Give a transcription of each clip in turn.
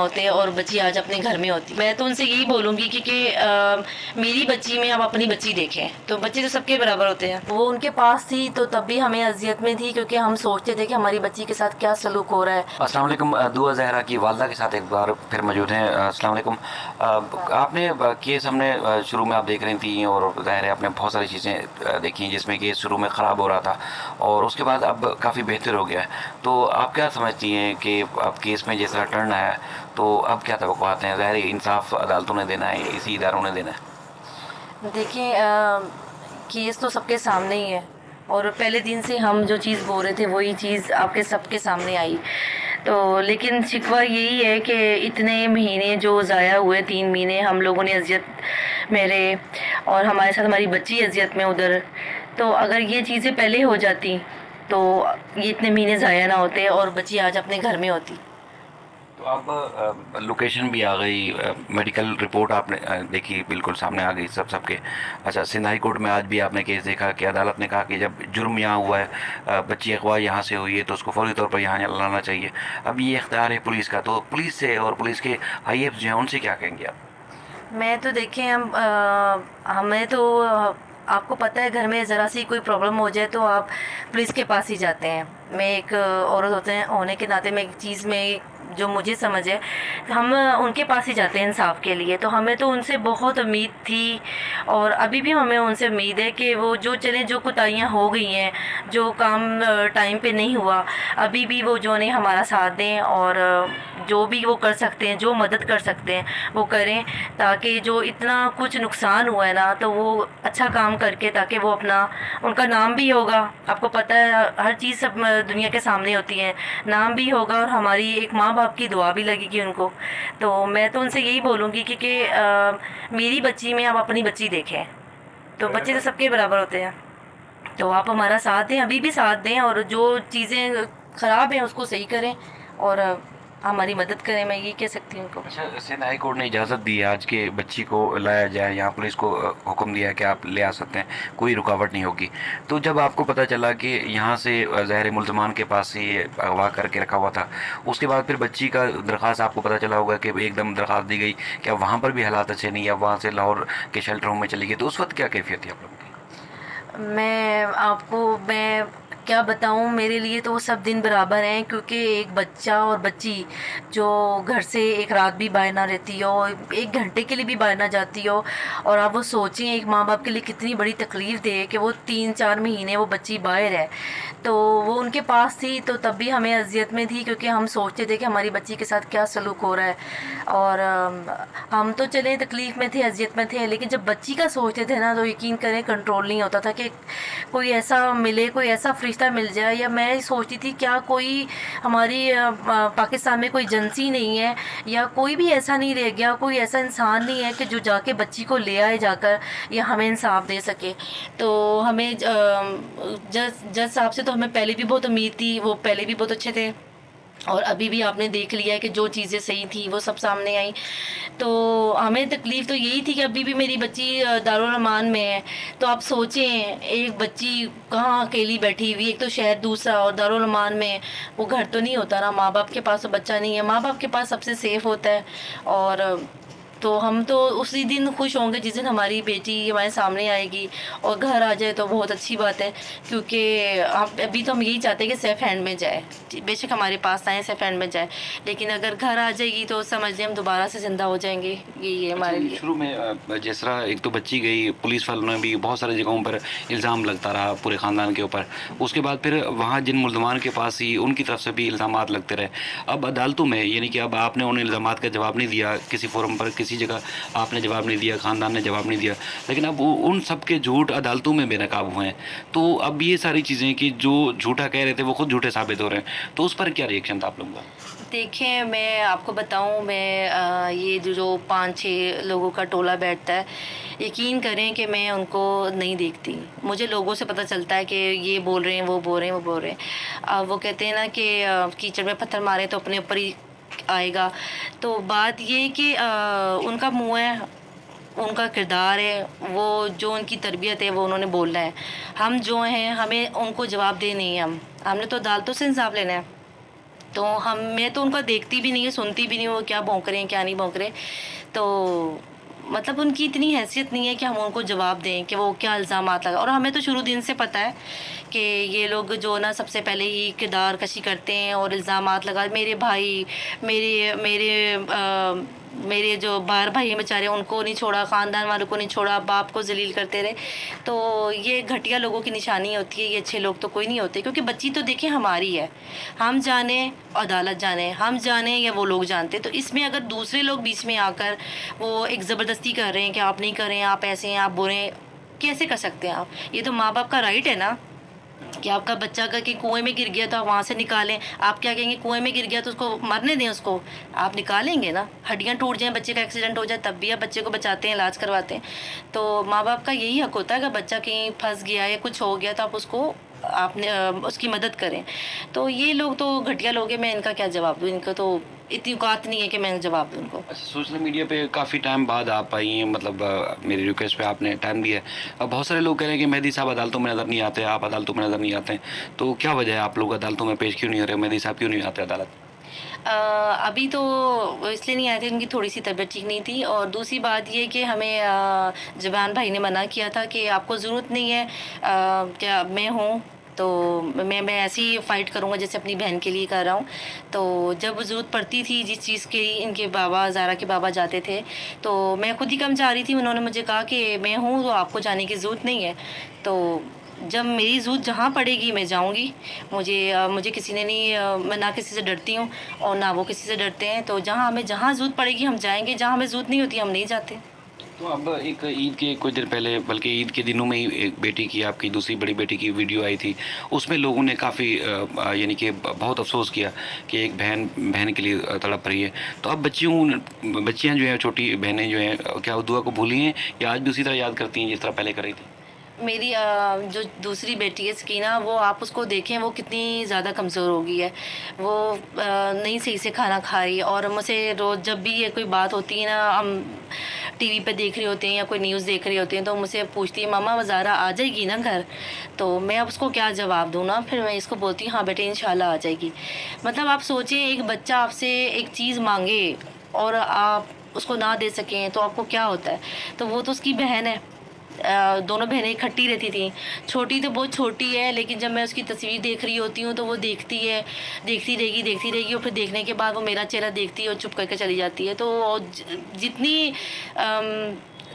होते हैं और बच्ची आज अपने घर में होती। मैं तो उनसे यही बोलूँगी कि मेरी बच्ची में आप अपनी बच्ची देखें, तो बच्चे तो सबके बराबर होते हैं। वो उनके पास थी तो तब भी हमें अज़ियत में थी, क्योंकि हम सोचते थे कि हमारी बच्ची के साथ क्या सलूक हो रहा है। अस्सलाम वालेकुम। दुआ ज़हरा की वालदा के साथ एक बार फिर मौजूद हैं। अस्सलाम वालेकुम। आपने केस हमने शुरू में आप देख रही थी और ज़ाहिर है आपने बहुत सारी चीज़ें देखी जिसमें केस शुरू में ख़राब हो रहा था और उसके बाद अब काफ़ी बेहतर हो गया है। तो आप क्या समझती हैं कि अब केस में जैसा टर्न आया तो अब क्या तवक्कुआत हैं? ज़ाहिर है इंसाफ अदालतों ने देना है, इसी इदारों ने देना है। देखिए, केस तो सबके सामने ही है और पहले दिन से हम जो चीज़ बोल रहे थे वही चीज़ आपके सबके सामने आई। तो लेकिन शिकवा यही है कि इतने महीने जो ज़ाया हुए, 3 महीने हम लोगों ने अज़ियत में रहे और हमारे साथ हमारी बच्ची अज़ियत में उधर। तो अगर ये चीज़ें पहले हो जाती तो ये इतने महीने ज़ाया ना होते और बच्ची आज अपने घर में होती। तो अब लोकेशन भी आ गई, मेडिकल रिपोर्ट आपने देखी, बिल्कुल सामने आ गई सबके। अच्छा, सिंध हाई कोर्ट में आज भी आपने केस देखा कि अदालत ने कहा कि जब जुर्म यहाँ हुआ है, बच्ची अगवा यहाँ से हुई है तो उसको फौरी तौर पर यहाँ लाना चाहिए। अब ये इख्तियार है पुलिस का, तो पुलिस से और पुलिस के हाई एफ्स जो हैं उनसे क्या कहेंगे आप? मैं तो देखें, हमें तो आपको पता है घर में ज़रा सी कोई प्रॉब्लम हो जाए तो आप पुलिस के पास ही जाते हैं। मैं एक औरत होते हैं होने के नाते मैं एक चीज़ में जो मुझे समझ है, हम उनके पास ही जाते हैं इंसाफ के लिए। तो हमें तो उनसे बहुत उम्मीद थी और अभी भी हमें उनसे उम्मीद है कि वो जो चलें, जो कोताहियाँ हो गई हैं, जो काम टाइम पे नहीं हुआ, अभी भी वो जो नहीं हमारा साथ दें और जो भी वो कर सकते हैं, जो मदद कर सकते हैं वो करें, ताकि जो इतना कुछ नुकसान हुआ है ना तो वो अच्छा काम करके, ताकि वो अपना, उनका नाम भी होगा। आपको पता है हर चीज़ सब दुनिया के सामने होती है, नाम भी होगा और हमारी एक माँ बाप की दुआ भी लगेगी उनको। तो मैं तो उनसे यही बोलूँगी कि मेरी बच्ची में आप अपनी बच्ची देखें, तो बच्चे तो सबके बराबर होते हैं। तो आप हमारा साथ दें, अभी भी साथ दें और जो चीज़ें ख़राब हैं उसको सही करें और हमारी मदद करें, मैं ये कह सकती हूँ उनको। अच्छा, सिंध हाई कोर्ट ने इजाज़त दी है आज के बच्ची को लाया जाए, यहाँ पुलिस को हुक्म दिया है कि आप ले आ सकते हैं, कोई रुकावट नहीं होगी। तो जब आपको पता चला कि यहाँ से ज़ाहिर मुल्ज़मान के पास से ये अगवा करके रखा हुआ था, उसके बाद फिर बच्ची का दरख्वास्त आपको पता चला होगा कि एकदम दरख्वास्त दी गई कि अब वहाँ पर भी हालात अच्छे नहीं है, अब वहाँ से लाहौर के शेल्टर होम में चली गई, तो उस वक्त क्या कैफियत थी आप लोगों की? मैं क्या बताऊँ, मेरे लिए तो वो सब दिन बराबर हैं, क्योंकि एक बच्चा और बच्ची जो घर से एक रात भी बाहर ना रहती हो, 1 घंटे के लिए भी बाहर ना जाती हो, और आप वो सोचें एक माँ बाप के लिए कितनी बड़ी तकलीफ़ दे कि वो 3-4 महीने वो बच्ची बाहर है। तो वो उनके पास थी तो तब भी हमें अज़ियत में थी, क्योंकि हम सोचते थे कि हमारी बच्ची के साथ क्या सलूक हो रहा है। और हम तो चले तकलीफ़ में थे, अज़ियत में थे, लेकिन जब बच्ची का सोचते थे ना तो यकीन करें कंट्रोल नहीं होता था कि कोई ऐसा मिले, कोई ऐसा फ़रिश्ता मिल जाए। या मैं सोचती थी क्या कोई हमारी पाकिस्तान में कोई एजेंसी नहीं है या कोई भी ऐसा नहीं रह गया, कोई ऐसा इंसान नहीं है कि जो जाके बच्ची को ले आए जाकर या हमें इंसाफ दे सके। तो हमें जज साहब से तो हमें पहले भी बहुत उम्मीद थी, वो पहले भी बहुत अच्छे थे और अभी भी आपने देख लिया है कि जो चीज़ें सही थी वो सब सामने आई। तो हमें तकलीफ़ तो यही थी कि अभी भी मेरी बच्ची दारुल अमान में है। तो आप सोचें एक बच्ची कहाँ अकेली बैठी हुई, एक तो शहर दूसरा और दारुल अमान में, वो घर तो नहीं होता ना, माँ बाप के पास तो बच्चा नहीं है, माँ बाप के पास सबसे सेफ़ होता है। और तो हम तो उसी दिन खुश होंगे जिस दिन हमारी बेटी हमारे सामने आएगी और घर आ जाए तो बहुत अच्छी बात है, क्योंकि आप अभी तो हम यही चाहते हैं कि सेफ़ हैंड में जाए, बेशक हमारे पास आए सेफ़ हैंड में जाए, लेकिन अगर घर आ जाएगी तो समझ लें हम दोबारा से ज़िंदा हो जाएंगे, यही है अच्छा, हमारे लिए। शुरू में जिस तरह एक तो बच्ची गई, पुलिस वालों ने भी बहुत सारी जगहों पर इल्ज़ाम लगता रहा पूरे ख़ानदान के ऊपर। उसके बाद फिर वहाँ जिन मुल्ज़मान के पास ही उनकी तरफ से भी इल्ज़ामात लगते रहे। अब अदालतों में यानी कि अब आपने उन इल्ज़ामात का जवाब नहीं दिया, किसी फ़ोरम पर किसी जगह आपने जवाब नहीं दिया, ख़ानदान ने जवाब नहीं दिया, लेकिन अब उन सब के झूठ अदालतों में बेनकाब हुए हैं। तो अब ये सारी चीज़ें कि जो झूठा कह रहे थे वो खुद झूठे साबित हो रहे हैं, तो उस पर क्या रिएक्शन था आप लोगों का? देखिए, मैं आपको बताऊं, मैं ये जो 5-6 लोगों का टोला बैठता है, यकीन करें कि मैं उनको नहीं देखती। मुझे लोगों से पता चलता है कि ये बोल रहे हैं, वो बोल रहे हैं, वो बोल रहे हैं। वो कहते हैं ना कि कीचड़ में पत्थर मारे तो अपने ऊपर ही आएगा। तो बात ये है कि उनका मुँह है, उनका किरदार है, वो जो उनकी तरबियत है वो उन्होंने बोलना है। हम जो हैं हमें उनको जवाब देने हैं, हमने तो अदालतों से इंसाफ लेना है। तो मैं तो उनका देखती भी नहीं हूँ, सुनती भी नहीं हूँ, वो क्या भौंक रहे हैं क्या नहीं भौंक रहे। तो मतलब उनकी इतनी हैसियत नहीं है कि हम उनको जवाब दें कि वो क्या इल्ज़ामात लगा, और हमें तो शुरू दिन से पता है कि ये लोग जो ना सबसे पहले ही किरदार कशी करते हैं और इल्ज़ामात लगा। मेरे भाई, मेरे मेरे मेरे जो बाहर भाई हैं बेचारे, उनको नहीं छोड़ा, ख़ानदान वालों को नहीं छोड़ा, बाप को ज़लील करते रहे। तो ये घटिया लोगों की निशानी होती है, ये अच्छे लोग तो कोई नहीं होते। क्योंकि बच्ची तो देखिए हमारी है, हम जाने अदालत जाने, हम जाने या वो लोग जानते। तो इसमें अगर दूसरे लोग बीच में आकर वो एक ज़बरदस्ती कर रहे हैं कि आप नहीं करें, आप ऐसे हैं, आप बुरे हैं, कैसे कर सकते हैं आप? ये तो माँ बाप का राइट है ना कि आपका बच्चा अगर कि कुएं में गिर गया तो आप वहाँ से निकालें। आप क्या कहेंगे, कुएं में गिर गया तो उसको मरने दें, उसको आप निकालेंगे ना? हड्डियाँ टूट जाएं, बच्चे का एक्सीडेंट हो जाए, तब भी आप बच्चे को बचाते हैं, इलाज करवाते हैं। तो माँ बाप का यही हक होता है, अगर बच्चा कहीं फंस गया या कुछ हो गया तो आप उसको आपने उसकी मदद करें। तो ये लोग तो घटिया लोग हैं, मैं इनका क्या जवाब दूँ? इनको तो इतनी औकात नहीं है कि मैं जवाब दूँ उनको। अच्छा, सोशल मीडिया पे काफ़ी टाइम बाद आप आई हैं, मतलब मेरी रिक्वेस्ट पे आपने टाइम दिया है। अब बहुत सारे लोग कह रहे हैं कि मेहदी साहब अदालतों में नज़र नहीं आते, आप अदालतों में नज़र नहीं आते हैं, तो क्या वजह है आप लोग अदालतों में पेश क्यों नहीं हो रहे? मेहदी साहब क्यों नहीं आते अदालत? अभी तो इसलिए नहीं आए थे, उनकी थोड़ी-सी तबीयत ठीक नहीं थी, और दूसरी बात ये कि हमें ज़ुबान भाई ने मना किया था कि आपको ज़रूरत नहीं है, क्या मैं हूँ, तो मैं ऐसे ही फ़ाइट करूँगा जैसे अपनी बहन के लिए कर रहा हूँ। तो जब ज़रूरत पड़ती थी जिस चीज़ की, इनके बाबा, ज़ारा के बाबा जाते थे, तो मैं खुद ही कम जा रही थी। उन्होंने मुझे कहा कि मैं हूँ, तो आपको जाने की ज़रूरत नहीं है। तो जब मेरी ज़रूरत जहाँ पड़ेगी मैं जाऊँगी। मुझे किसी ने नहीं मैं ना किसी से डरती हूँ और ना वो किसी से डरते हैं। तो जहाँ ज़रूरत पड़ेगी हम जाएँगे, जहाँ हमें ज़रूरत नहीं होती हम नहीं जाते। तो अब एक ईद के कुछ दिन पहले, बल्कि ईद के दिनों में ही एक बेटी की, आपकी दूसरी बड़ी बेटी की वीडियो आई थी। उसमें लोगों ने काफ़ी यानी कि बहुत अफ़सोस किया कि एक बहन बहन के लिए तड़प रही है। तो अब बच्चियाँ जो हैं, छोटी बहनें जो हैं, क्या वो दुआ को भूली हैं या आज भी उसी तरह याद करती हैं जिस तरह पहले कर रही थी? मेरी जो दूसरी बेटी है सकीना, वो आप उसको देखें वो कितनी ज़्यादा कमज़ोर हो गई है। वो नहीं सही से खाना खा रही है, और मुझसे रोज़ जब भी ये कोई बात होती है ना, हम टीवी पे देख रहे होते हैं या कोई न्यूज़ देख रहे होते हैं, तो मुझसे पूछती है मामा ज़ारा आ जाएगी ना घर? तो मैं अब उसको क्या जवाब दूँ ना? फिर मैं इसको बोलती हूँ हाँ बेटे इंशाल्लाह आ जाएगी। मतलब आप सोचें, एक बच्चा आपसे एक चीज़ माँगे और आप उसको ना दे सकें तो आपको क्या होता है? तो वो तो उसकी बहन है। दोनों बहनें इकट्ठी रहती थीं। छोटी तो बहुत छोटी है, लेकिन जब मैं उसकी तस्वीर देख रही होती हूँ तो वो देखती है, देखती रहेगी, और फिर देखने के बाद वो मेरा चेहरा देखती है और चुप करके चली जाती है। तो जितनी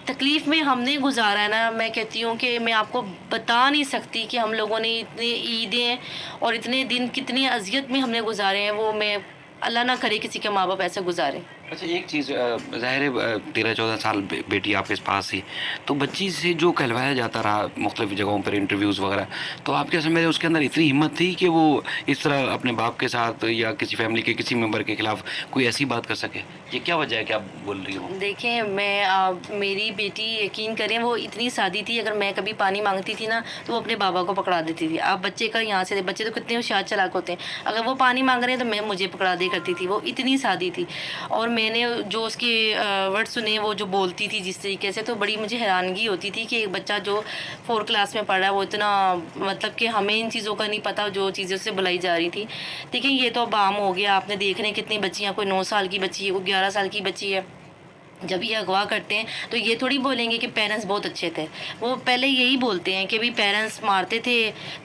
तकलीफ़ में हमने गुज़ारा है ना, मैं कहती हूँ कि मैं आपको बता नहीं सकती कि हम लोगों ने इतनी ईदें और इतने दिन कितनी अज़ियत में हमने गुज़ारे हैं, वो मैं अल्लाह ना करे किसी के माँ-बाप ऐसे गुज़ारें। अच्छा, एक चीज़ ज़ाहिर है 13-14 साल बेटी आपके पास थी, तो बच्ची से जो कहलवाया जाता रहा मुख्तलिफ़ जगहों पर इंटरव्यूज़ वगैरह, तो आप क्या समझ रहे हैं उसके अंदर इतनी हिम्मत थी कि वो इस तरह अपने बाप के साथ या किसी फैमिली के किसी मेंबर के खिलाफ कोई ऐसी बात कर सके? ये क्या वजह है कि आप बोल रही हो? देखिए, मेरी बेटी यकीन करें वो इतनी सादी थी, अगर मैं कभी पानी माँगती थी ना तो वो अपने बाबा को पकड़ा देती थी। आप बच्चे का यहाँ से, बच्चे तो कितने होशियार चालाक होते हैं। अगर वो पानी माँग रहे हैं तो मैं मुझे पकड़ा दिया करती थी, वो इतनी सादी थी। और मैंने जो उसके वर्ड सुने, वो जो बोलती थी जिस तरीके से, तो बड़ी मुझे हैरानगी होती थी कि एक बच्चा जो 4 क्लास में पढ़ रहा है वो इतना, मतलब कि हमें इन चीज़ों का नहीं पता जो चीज़ें उससे बुलाई जा रही थी। देखिए ये तो अब आम हो गया, आपने देख रहे हैं कितनी बच्चियाँ, कोई 9 साल की बच्ची है, कोई 11 साल की बच्ची है। जब ये अगवा करते हैं तो ये थोड़ी बोलेंगे कि पेरेंट्स बहुत अच्छे थे। वो पहले यही बोलते हैं कि भी पेरेंट्स मारते थे,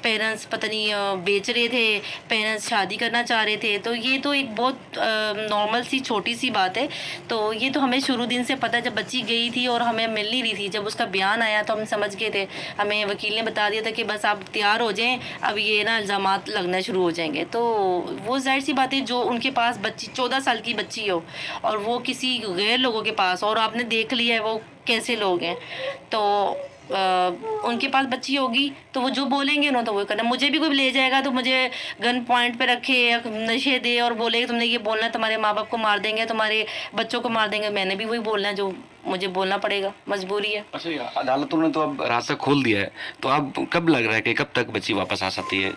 पेरेंट्स पता नहीं बेच रहे थे, पेरेंट्स शादी करना चाह रहे थे। तो ये तो एक बहुत नॉर्मल सी छोटी सी बात है। तो ये तो हमें शुरू दिन से पता है, जब बच्ची गई थी और हमें मिल नहीं रही थी, जब उसका बयान आया तो हम समझ गए थे। हमें वकील ने बता दिया था कि बस आप तैयार हो जाएँ, अब ये ना इल्ज़ामात लगना शुरू हो जाएंगे। तो वो ज़ाहिर सी बात है, जो उनके पास बच्ची 14 साल की बच्ची हो और वो किसी गैर लोगों के पास, और आपने देख लिया है वो कैसे लोग हैं, तो उनके पास बच्ची होगी तो वो जो बोलेंगे ना तो वो करना। मुझे भी कोई ले जाएगा तो मुझे गन पॉइंट पे रखे या नशे दे और बोले तुमने ये बोलना है, तुम्हारे माँ बाप को मार देंगे, तुम्हारे बच्चों को मार देंगे, मैंने भी वही बोलना है जो मुझे बोलना पड़ेगा, मजबूरी है। अच्छा, अदालतों ने तो अब रास्ता खोल दिया है, तो अब कब लग रहा है कि कब तक बच्ची वापस आ सकती है?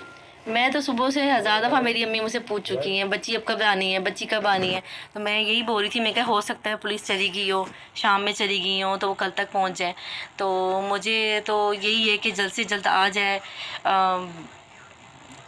मैं तो सुबह से हज़ार दफ़ा मेरी अम्मी मुझसे पूछ चुकी हैं बच्ची अब कब आनी है, बच्ची कब आनी है। तो मैं यही बोल रही थी, मैं क्या हो सकता है पुलिस चली गई हो, शाम में चली गई हो तो वो कल तक पहुंच जाए। तो मुझे तो यही है कि जल्द से जल्द आ जाए।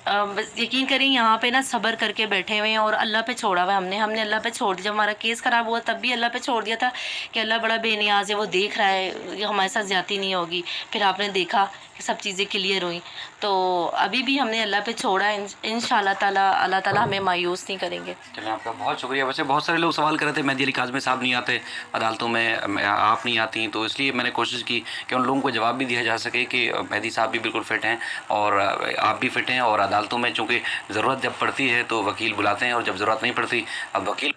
बस यकीन करें यहाँ पे ना सब्र करके बैठे हुए हैं और अल्लाह पे छोड़ा हुआ है हमने हमने अल्लाह पे छोड़ दिया। जब हमारा केस ख़राब हुआ तब भी अल्लाह पे छोड़ दिया था कि अल्लाह बड़ा बेनियाज़ है, वो देख रहा है, ये हमारे साथ ज़्यादती नहीं होगी। फिर आपने देखा कि सब चीज़ें क्लियर हुई। तो अभी भी हमने अल्लाह पे छोड़ा है। इंशाअल्लाह ताला अल्लाह ताला हमें मायूस नहीं करेंगे। चलें, आपका बहुत शुक्रिया। वैसे बहुत सारे लोग सवाल कर रहे थे मेहदी अली काज़मी साहब नहीं आते अदालतों में, आप नहीं आती, तो इसलिए मैंने कोशिश की कि उन लोगों को जवाब भी दिया जा सके कि मेहदी साहब भी बिल्कुल फ़िट हैं और आप भी फ़िट हैं, और अदालतों में चूँकि ज़रूरत जब पड़ती है तो वकील बुलाते हैं, और जब ज़रूरत नहीं पड़ती अब वकील